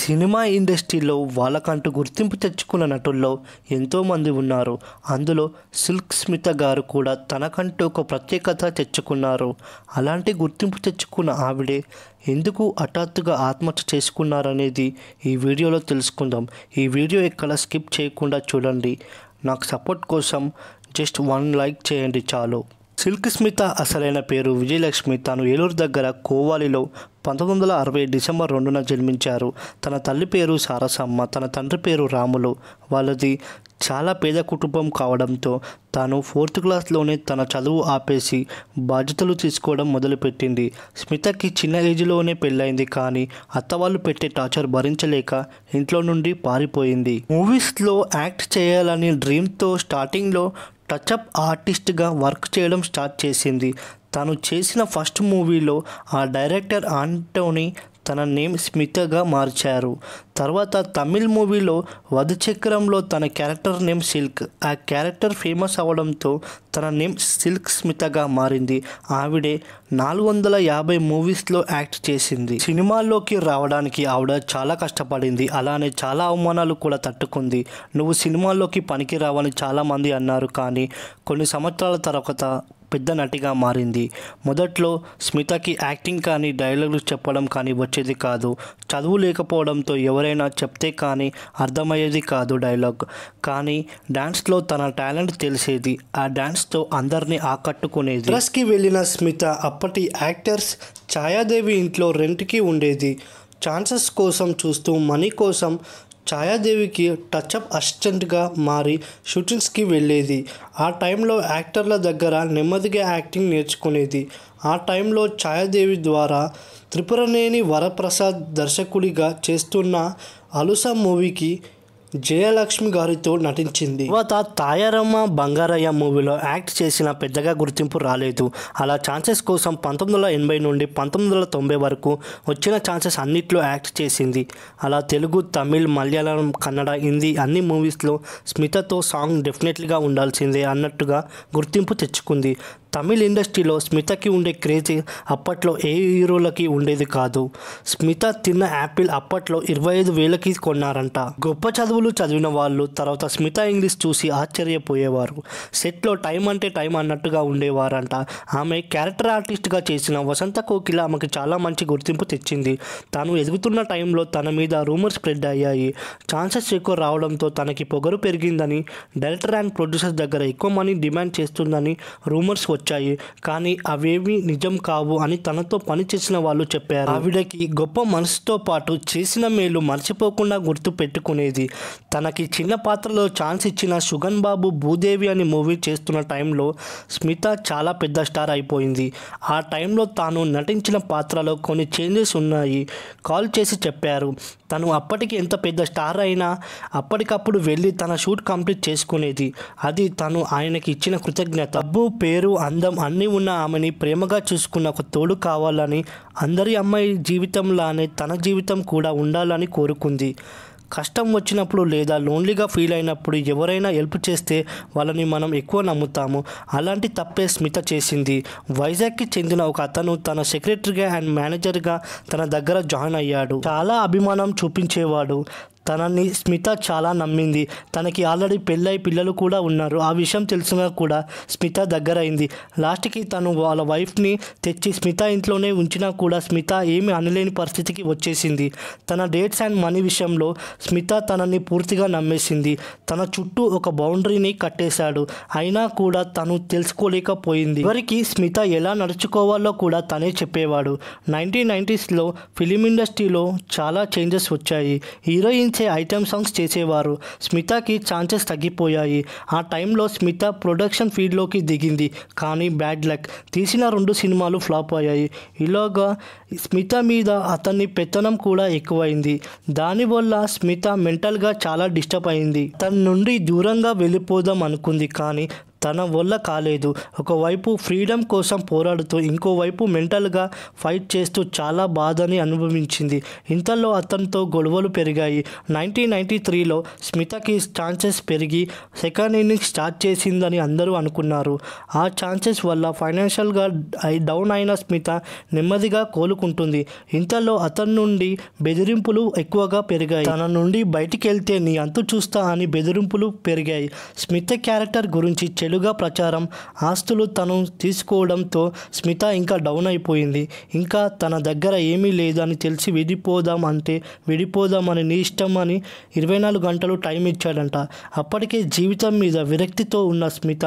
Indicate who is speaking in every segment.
Speaker 1: Cinema ఇండస్ట్రీలో వాళ్ళకంటూ గుర్తింపు తెచ్చుకున్న నటుల్లో ఎంతోమంది ఉన్నారు. అందులో సిల్క్ స్మిత గారు కూడా తనకంటూ ఒక ప్రత్యేకత తెచ్చుకున్నారు. అలాంటి గుర్తింపు తెచ్చుకున్న ఆవిడే ఎందుకు హఠాత్తుగా ఆత్మహత్య చేసుకున్నారనేది ఈ వీడియోలో తెలుసుకుందాం. ఈ వీడియో ఎక్కడ స్కిప్ చేయకుండా చూడండి. నాకు సపోర్ట్ కోసం జస్ట్ 1 లైక్ చేయండి చాలు. సిల్క్ స్మిత అసలైన పేరు విజయలక్ష్మి. తాను ఏలూరు దగ్గర కోవాలిలో 1960 డిసెంబర్ 2న జన్మించారు. తన తల్లి పేరు సారసమ్మ, తన తండ్రి పేరు రాములు. వాళ్ళది చాలా పేద కుటుంబం కావడంతో తాను 4th క్లాస్లోనే తన చదువు ఆపేసి బాధ్యతలు తీసుకోవడం మొదలుపెట్టింది. స్మితకి చిన్న ఏజ్లోనే పెళ్ళైంది. కానీ అత్తవాళ్ళు పెట్టే టార్చర్ భరించలేక ఇంట్లో నుండి పారిపోయింది. మూవీస్లో యాక్ట్ చేయాలని డ్రీమ్తో స్టార్టింగ్లో టచ్అప్ ఆర్టిస్ట్గా వర్క్ చేయడం స్టార్ట్ చేసింది. తను చేసిన ఫస్ట్ మూవీలో ఆ డైరెక్టర్ ఆంటోనీ తన నేమ్ స్మితగా మార్చారు. తర్వాత తమిళ్ మూవీలో వధచక్రంలో తన క్యారెక్టర్ నేమ్ సిల్క్. ఆ క్యారెక్టర్ ఫేమస్ అవడంతో తన నేమ్ సిల్క్ స్మితగా మారింది. ఆవిడే 450 మూవీస్లో యాక్ట్ చేసింది. సినిమాల్లోకి రావడానికి ఆవిడ చాలా కష్టపడింది. అలానే చాలా అవమానాలు కూడా తట్టుకుంది. నువ్వు సినిమాల్లోకి పనికి రావని చాలామంది అన్నారు. కానీ కొన్ని సంవత్సరాల తర్వాత పెద్ద నటిగా మారింది. మొదట్లో స్మితకి యాక్టింగ్ కానీ డైలాగులు చెప్పడం కానీ వచ్చేది కాదు. చదువు లేకపోవడంతో ఎవరైనా చెప్తే కానీ అర్థమయ్యేది కాదు డైలాగ్. కానీ డ్యాన్స్లో తన టాలెంట్ తెలిసేది. ఆ డ్యాన్స్తో అందరినీ ఆకట్టుకునేది. డ్రెస్కి వెళ్ళిన స్మిత అప్పటి యాక్టర్స్ ఛాయాదేవి ఇంట్లో రెంట్కి ఉండేది. ఛాన్సెస్ కోసం చూస్తూ మనీ కోసం ఛాయాదేవికి టచ్అప్ అసిస్టెంట్గా మారి షూటింగ్స్కి వెళ్ళేది. ఆ టైంలో యాక్టర్ల దగ్గర నెమ్మదిగా యాక్టింగ్ నేర్చుకునేది. ఆ టైంలో ఛాయాదేవి ద్వారా త్రిపురనేని వరప్రసాద్ దర్శకుడిగా చేస్తున్న అలుస మూవీకి జయలక్ష్మి గారితో నటించింది. తర్వాత తాయారమ్మ బంగారయ్య మూవీలో యాక్ట్ చేసిన పెద్దగా గుర్తింపు రాలేదు. అలా ఛాన్సెస్ కోసం 1980 నుండి 1990 వరకు వచ్చిన ఛాన్సెస్ అన్నిట్లో యాక్ట్ చేసింది. అలా తెలుగు, తమిళ్, మలయాళం, కన్నడ, హిందీ అన్ని మూవీస్లో స్మితతో సాంగ్ డెఫినెట్లీగా ఉండాల్సిందే అన్నట్టుగా గుర్తింపు తెచ్చుకుంది. తమిళ్ ఇండస్ట్రీలో స్మితకి ఉండే క్రేజ్ అప్పట్లో ఏ హీరోలకి ఉండేది కాదు. స్మిత తిన్న యాపిల్ అప్పట్లో 25,000కి కొన్నారంట. గొప్ప చదువులు చదివిన వాళ్ళు తర్వాత స్మిత ఇంగ్లీష్ చూసి ఆశ్చర్యపోయేవారు. సెట్లో టైం అంటే టైం అన్నట్టుగా ఉండేవారంట. ఆమె క్యారెక్టర్ ఆర్టిస్ట్గా చేసిన వసంత కోకిల ఆమెకు చాలా మంచి గుర్తింపు తెచ్చింది. తాను ఎదుగుతున్న టైంలో తన మీద రూమర్స్ స్ప్రెడ్ అయ్యాయి. ఛాన్సెస్ ఎక్కువ రావడంతో తనకి పొగరు పెరిగిందని, డైరెక్టర్ అండ్ ప్రొడ్యూసర్స్ దగ్గర ఎక్కువ మనీ డిమాండ్ చేస్తుందని రూమర్స్ వచ్చాయి. కానీ అవేమీ నిజం కావు అని తనతో పనిచేసిన వాళ్ళు చెప్పారు. ఆవిడకి గొప్ప మనసుతో పాటు చేసిన మేలు మర్చిపోకుండా గుర్తు పెట్టుకునేది. తనకి చిన్న పాత్రలో ఛాన్స్ ఇచ్చిన సుగన్ బాబు భూదేవి అని మూవీ చేస్తున్న టైంలో స్మిత చాలా పెద్ద స్టార్ అయిపోయింది. ఆ టైంలో తాను నటించిన పాత్రలో కొన్ని చేంజెస్ ఉన్నాయి. కాల్ చేసి చెప్పారు. తను అప్పటికి ఎంత పెద్ద స్టార్ అయినా అప్పటికప్పుడు వెళ్ళి తన షూట్ కంప్లీట్ చేసుకునేది. అది తను ఆయనకి ఇచ్చిన కృతజ్ఞత. డబ్బు, పేరు, అందం అన్నీ ఉన్న ఆమెని ప్రేమగా చూసుకున్న ఒక తోడు కావాలని, అందరి అమ్మాయి జీవితంలానే తన జీవితం కూడా ఉండాలని కోరుకుంది. కష్టం వచ్చినప్పుడు లేదా లోన్లీగా ఫీల్ అయినప్పుడు ఎవరైనా హెల్ప్ చేస్తే వాళ్ళని మనం ఎక్కువ నమ్ముతాము. అలాంటి తప్పే స్మిత చేసింది. వైజాగ్కి చెందిన ఒక అతను తన సెక్రటరీగా అండ్ మేనేజర్గా తన దగ్గర జాయిన్ అయ్యాడు. చాలా అభిమానం చూపించేవాడు. తనని స్మిత చాలా నమ్మింది. తనకి ఆల్రెడీ పెళ్ళై పిల్లలు కూడా ఉన్నారు. ఆ విషయం తెలిసినా కూడా స్మిత దగ్గర అయింది. లాస్ట్కి తను వాళ్ళ వైఫ్ని తెచ్చి స్మిత ఇంట్లోనే ఉంచినా కూడా స్మిత ఏమి అనలేని పరిస్థితికి వచ్చేసింది. తన డేట్స్ అండ్ మనీ విషయంలో స్మిత తనని పూర్తిగా నమ్మేసింది. తన చుట్టూ ఒక బౌండరీని కట్టేశాడు. అయినా కూడా తను తెలుసుకోలేకపోయింది. ఎవరికి స్మిత ఎలా నడుచుకోవాలో కూడా తనే చెప్పేవాడు. 1990sలో ఫిలిం ఇండస్ట్రీలో చాలా చేంజెస్ వచ్చాయి. హీరోయిన్ ఐటమ్ సాంగ్స్ చేసేవారు. స్మితకి ఛాన్సెస్ తగ్గిపోయాయి. ఆ టైంలో స్మిత ప్రొడక్షన్ ఫీల్డ్లోకి దిగింది. కానీ బ్యాడ్ లక్, తీసిన 2 సినిమాలు ఫ్లాప్ అయ్యాయి. ఇలాగా స్మిత మీద అతని పెత్తనం కూడా ఎక్కువైంది. దానివల్ల స్మిత మెంటల్గా చాలా డిస్టర్బ్ అయింది. తన నుండి దూరంగా వెళ్ళిపోదాం అనుకుంది. కానీ తన వల్ల కాలేదు. ఒకవైపు ఫ్రీడమ్ కోసం పోరాడుతూ ఇంకోవైపు మెంటల్గా ఫైట్ చేస్తూ చాలా బాధని అనుభవించింది. ఇంతలో అతనితో గొడవలు పెరిగాయి. 1993లో స్మితకి ఛాన్సెస్ పెరిగి సెకండ్ ఇన్నింగ్స్ స్టార్ట్ చేసిందని అందరూ అనుకున్నారు. ఆ ఛాన్సెస్ వల్ల ఫైనాన్షియల్గా డౌన్ అయిన స్మిత నెమ్మదిగా కోలుకుంటుంది. ఇంతలో అతని నుండి బెదిరింపులు ఎక్కువగా పెరిగాయి. తన నుండి బయటికి వెళ్తే నీ అంతు చూస్తా అని బెదిరింపులు పెరిగాయి. స్మిత క్యారెక్టర్ గురించి చెడుగా ప్రచారం, ఆస్తులు తను తీసుకోవడంతో స్మిత ఇంకా డౌన్ అయిపోయింది. ఇంకా తన దగ్గర ఏమీ లేదు అని తెలిసి విడిపోదామని నీ ఇష్టం అని 24 గంటలు టైం ఇచ్చాడంట. అప్పటికే జీవితం మీద విరక్తితో ఉన్న స్మిత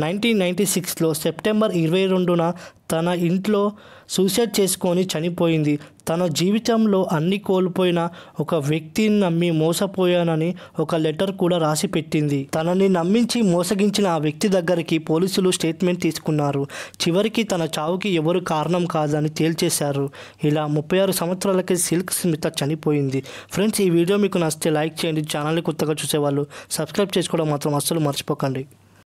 Speaker 1: 1996లో సెప్టెంబర్ 22న తన ఇంట్లో సూసైడ్ చేసుకొని చనిపోయింది. తన జీవితంలో అన్ని కోల్పోయిన ఒక వ్యక్తిని నమ్మి మోసపోయానని ఒక లెటర్ కూడా రాసి పెట్టింది. తనని నమ్మించి మోసగించిన ఆ వ్యక్తి దగ్గరికి పోలీసులు స్టేట్మెంట్ తీసుకున్నారు. చివరికి తన చావుకి ఎవరు కారణం కాదని తేల్చేశారు. ఇలా 36 సంవత్సరాలకి సిల్క్ స్మిత చనిపోయింది. ఫ్రెండ్స్, ఈ వీడియో మీకు నచ్చితే లైక్ చేయండి. ఛానల్ని కొత్తగా చూసేవాళ్ళు సబ్స్క్రైబ్ చేసుకోవడం మాత్రం అస్సలు మర్చిపోకండి.